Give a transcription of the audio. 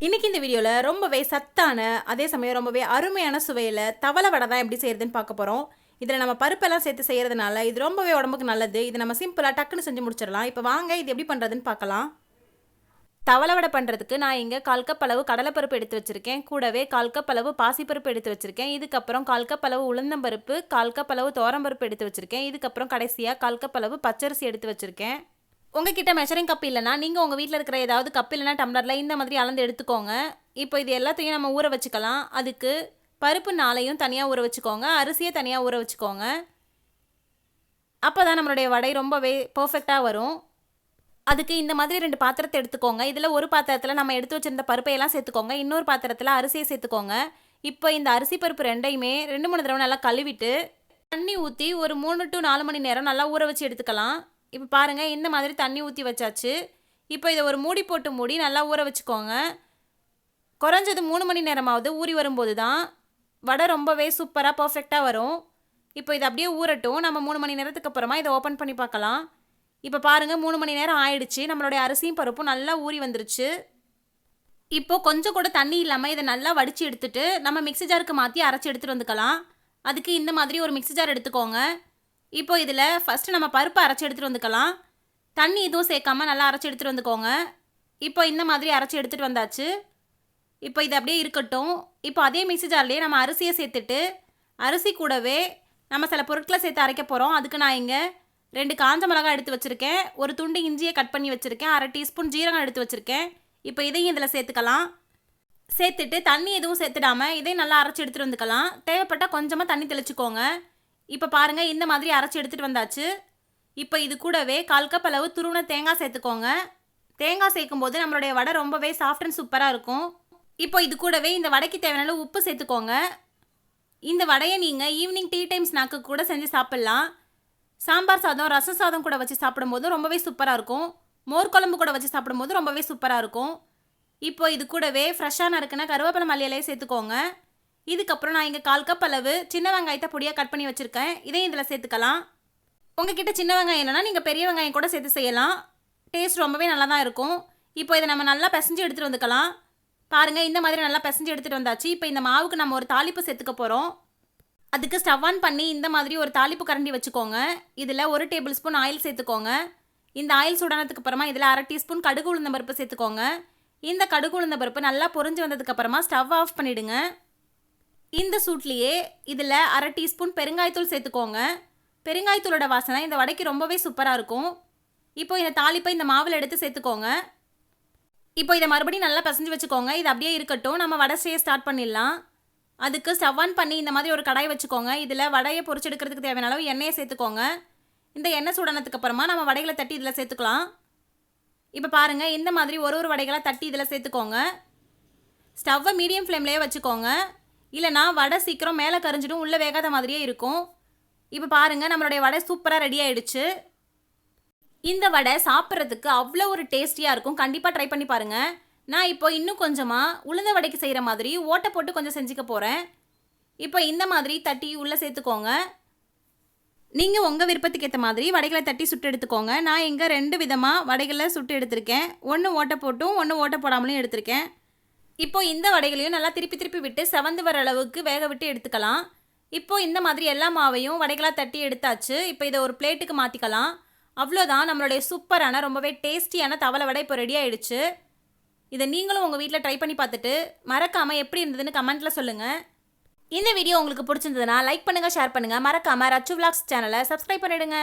இன்னைக்கு இந்த வீடியோல ரொம்பவே சத்தான அதே சமயம் ரொம்பவே அருமையான சுவையில தவளை வடை தான் எப்படி செய்யறதுன்னு பார்க்க போறோம். இதுல நம்ம பருப்பெல்லாம் சேர்த்து செய்யறதுனால இது ரொம்பவே உடம்புக்கு நல்லது. இது நம்ம சிம்பிளா டக்குன்னு செஞ்சு முடிச்சிடலாம். இப்போ வாங்க இது எப்படி பண்றதுன்னு பார்க்கலாம். தவளை வடை பண்ணுறதுக்கு நான் இங்கே 1/4 கப் அளவு கடலைப்பருப்பு எடுத்து வச்சுருக்கேன். கூடவே 1/4 கப் அளவு பாசிப்பருப்பு எடுத்து வச்சுருக்கேன். இதுக்கப்புறம் 1/4 கப் அளவு உளுந்தம்பருப்பு, 1/4 கப் அளவு துவரம்பருப்பு எடுத்து வச்சுருக்கேன். இதுக்கப்புறம் கடைசியாக 1/4 கப் அளவு பச்சரிசி எடுத்து வச்சுருக்கேன். உங்ககிட்ட மெஷரிங் கப் இல்லைனா நீங்கள் உங்கள் வீட்டில் இருக்கிற ஏதாவது கப் இல்லைனா டம்ளரில் இந்த மாதிரி அளந்து எடுத்துக்கோங்க. இப்போ இது எல்லாத்தையும் நம்ம ஊற வச்சுக்கலாம். அதுக்கு பருப்பு 4ஐயும் தனியாக ஊற வச்சுக்கோங்க, அரிசியை தனியாக ஊற வச்சுக்கோங்க. அப்போ தான் நம்மளுடைய வடை ரொம்பவே பர்ஃபெக்டாக வரும். அதுக்கு இந்த மாதிரி 2 பாத்திரத்தை எடுத்துக்கோங்க. இதில் ஒரு பாத்திரத்தில் நம்ம எடுத்து வச்சிருந்த பருப்பையெல்லாம் சேர்த்துக்கோங்க, இன்னொரு பாத்திரத்தில் அரிசியை சேர்த்துக்கோங்க. இப்போ இந்த அரிசி பருப்பு ரெண்டையுமே 2-3 தடவை நல்லா கழுவிட்டு தண்ணி ஊற்றி ஒரு 3 to 4 மணி நேரம் நல்லா ஊற வச்சு எடுத்துக்கலாம். இப்போ பாருங்கள், இந்த மாதிரி தண்ணி ஊற்றி வச்சாச்சு. இப்போ இதை ஒரு மூடி போட்டு மூடி நல்லா ஊற வச்சுக்கோங்க. குறைஞ்சது 3 மணி நேரமாவது ஊறி வரும்போது தான் வடை ரொம்பவே சூப்பராக பர்ஃபெக்டாக வரும். இப்போ இதை அப்படியே ஊறட்டும். நம்ம 3 மணி நேரத்துக்கு அப்புறமா இதை ஓப்பன் பண்ணி பார்க்கலாம். இப்போ பாருங்கள், 3 மணி நேரம் ஆயிடுச்சு. நம்மளுடைய அரிசியும் பருப்பும் நல்லா ஊறி வந்துருச்சு. இப்போது கொஞ்சம் கூட தண்ணி இல்லாமல் இதை நல்லா வடித்து எடுத்துட்டு நம்ம மிக்ஸி ஜாருக்கு மாற்றி அரைச்சி எடுத்துகிட்டு வந்துக்கலாம். அதுக்கு இந்த மாதிரி ஒரு மிக்ஸி ஜார் எடுத்துக்கோங்க. இப்போ இதில் ஃபஸ்ட்டு நம்ம பருப்பை அரைச்சி எடுத்துகிட்டு வந்துக்கலாம். தண்ணி எதுவும் சேர்க்காமல் நல்லா அரைச்சி எடுத்துகிட்டு வந்துக்கோங்க. இப்போ இந்த மாதிரி அரைச்சி எடுத்துகிட்டு வந்தாச்சு. இப்போ இது அப்படியே இருக்கட்டும். இப்போ அதே மிக்ஸி ஜார்லேயே நம்ம அரிசியை சேர்த்துட்டு அரிசி கூடவே நம்ம சில பொருட்களை சேர்த்து அரைக்க போகிறோம். அதுக்கு நான் இங்கே 2 காஞ்ச மிளகாய் எடுத்து வச்சுருக்கேன், ஒரு துண்டு இஞ்சியை கட் பண்ணி வச்சுருக்கேன், 1/2 டீஸ்பூன் ஜீரகம் எடுத்து வச்சுருக்கேன். இப்போ இதையும் இதில் சேர்த்துக்கலாம். சேர்த்துட்டு தண்ணி எதுவும் சேர்த்துடாமல் இதையும் நல்லா அரைச்சி எடுத்துகிட்டு வந்துக்கலாம். தேவைப்பட்டால் கொஞ்சமாக தண்ணி தெளிச்சுக்கோங்க. இப்போ பாருங்கள், இந்த மாதிரி அரைச்சி எடுத்துகிட்டு வந்தாச்சு. இப்போ இது கூடவே 1/4 கப் அளவு துருவின தேங்காய் சேர்த்துக்கோங்க. தேங்காய் சேர்க்கும்போது நம்மளுடைய வடை ரொம்பவே சாஃப்ட் அண்ட் சூப்பராக இருக்கும். இப்போ இது கூடவே இந்த வடைக்கு தேவையான உப்பு சேர்த்துக்கோங்க. இந்த வடையை நீங்கள் ஈவினிங் டீ டைம் ஸ்நாக்கு கூட செஞ்சு சாப்பிட்லாம். சாம்பார் சாதம், ரசம் சாதம் கூட வச்சு சாப்பிடும்போது ரொம்பவே சூப்பராக இருக்கும். மோர் குழம்பு கூட வச்சு சாப்பிடும்போது ரொம்பவே சூப்பராக இருக்கும். இப்போ இது கூடவே ஃப்ரெஷ்ஷாக நறுக்கின கருவேப்பிலை மல்லியிலையே சேர்த்துக்கோங்க. இதுக்கப்புறம் நான் இங்கே 1/4 கப் அளவு சின்ன வெங்காயத்தை பொடியாக கட் பண்ணி வச்சுருக்கேன். இதையும் இதில் சேர்த்துக்கலாம். உங்ககிட்ட சின்ன வெங்காயம் இல்லைனா நீங்கள் பெரிய வெங்காயம் கூட சேர்த்து செய்யலாம். டேஸ்ட் ரொம்பவே நல்லா தான் இருக்கும். இப்போ இதை நம்ம நல்லா பிசைஞ்சு எடுத்துகிட்டு வந்துக்கலாம். பாருங்கள், இந்த மாதிரி நல்லா பிசைஞ்சு எடுத்துகிட்டு வந்தாச்சு. இப்போ இந்த மாவுக்கு நம்ம ஒரு தாளிப்பு சேர்த்துக்க போகிறோம். அதுக்கு ஸ்டவ் ஆன் பண்ணி இந்த மாதிரி ஒரு தாளிப்பு கரண்டி வச்சுக்கோங்க. இதில் 1 டேபிள் ஸ்பூன் ஆயில் சேர்த்துக்கோங்க. இந்த ஆயில் சூடானதுக்கு அப்புறமா இதில் 1/2 டீஸ்பூன் கடுகு உளுந்த பருப்பு சேர்த்துக்கோங்க. இந்த கடுகு உளுந்த பருப்பு நல்லா பொரிஞ்சு வந்ததுக்கப்புறமா ஸ்டவ் ஆஃப் பண்ணிவிடுங்க. இந்த சூட்லேயே இதில் 1/2 டீஸ்பூன் பெருங்காயத்தூள் சேர்த்துக்கோங்க. பெருங்காயத்தூளோட வாசனை இந்த வடைக்கு ரொம்பவே சூப்பராக இருக்கும். இப்போ இந்த தாளிப்பை இந்த மாவில் எடுத்து சேர்த்துக்கோங்க. இப்போ இதை மறுபடியும் நல்லா பிசைஞ்சு வச்சுக்கோங்க. இது அப்படியே இருக்கட்டும். நம்ம வடை செய்ய ஸ்டார்ட் பண்ணிடலாம். அதுக்கு ஸ்டவ் ஆன் பண்ணி இந்த மாதிரி ஒரு கடாய் வச்சுக்கோங்க. இதில் வடையை பொரிச்செடுக்கிறதுக்கு தேவையான அளவு எண்ணெயை சேர்த்துக்கோங்க. இந்த எண்ணெய் சூடானதுக்கு அப்புறமா நம்ம வடைகளை தட்டி இதில் சேர்த்துக்கலாம். இப்போ பாருங்கள், இந்த மாதிரி ஒரு வடைகளை தட்டி இதில் சேர்த்துக்கோங்க. ஸ்டவ்வை மீடியம் ஃப்ளேம்லேயே வச்சுக்கோங்க. இல்லைனா வடை சீக்கிரம் மேலே கரிஞ்சிடும், உள்ளே வேகாத மாதிரியே இருக்கும். இப்போ பாருங்கள், நம்மளுடைய வடை சூப்பராக ரெடி ஆகிடுச்சு. இந்த வடை சாப்பிட்றதுக்கு அவ்வளோ ஒரு டேஸ்டியாக இருக்கும். கண்டிப்பாக ட்ரை பண்ணி பாருங்கள். நான் இப்போ இன்னும் கொஞ்சமாக உளுந்த வடைக்கு செய்கிற மாதிரி ஓட்டை போட்டு கொஞ்சம் செஞ்சுக்க போகிறேன். இப்போ இந்த மாதிரி தட்டி உள்ளே சேர்த்துக்கோங்க. நீங்கள் உங்கள் விருப்பத்துக்கு ஏற்ற மாதிரி வடைகளை தட்டி சுட்டு எடுத்துக்கோங்க. நான் இங்கே 2 விதமாக வடைகளை சுட்டு எடுத்திருக்கேன். ஒன்று ஓட்டை போட்டும் ஒன்று ஓட்டை போடாமலையும் எடுத்திருக்கேன். இப்போ இந்த வடைகளையும் நல்லா திருப்பி விட்டு செவந்து வர அளவுக்கு வேக விட்டு எடுத்துக்கலாம். இப்போ இந்த மாதிரி எல்லா மாவையும் வடைகளாக தட்டி எடுத்தாச்சு. இப்போ இதை ஒரு பிளேட்டுக்கு மாற்றிக்கலாம். அவ்வளோதான், நம்மளுடைய சூப்பரான ரொம்பவே டேஸ்டியான தவளை வடை இப்போ ரெடி ஆகிடுச்சு. இதை நீங்களும் உங்கள் வீட்டில் ட்ரை பண்ணி பார்த்துட்டு மறக்காமல் எப்படி இருந்ததுன்னு கமெண்ட்டில் சொல்லுங்கள். இந்த வீடியோ உங்களுக்கு பிடிச்சிருந்ததுன்னா லைக் பண்ணுங்கள், ஷேர் பண்ணுங்கள். மறக்காமல் ரச்சு விலாக்ஸ் சேனலை சப்ஸ்கிரைப் பண்ணிவிடுங்க.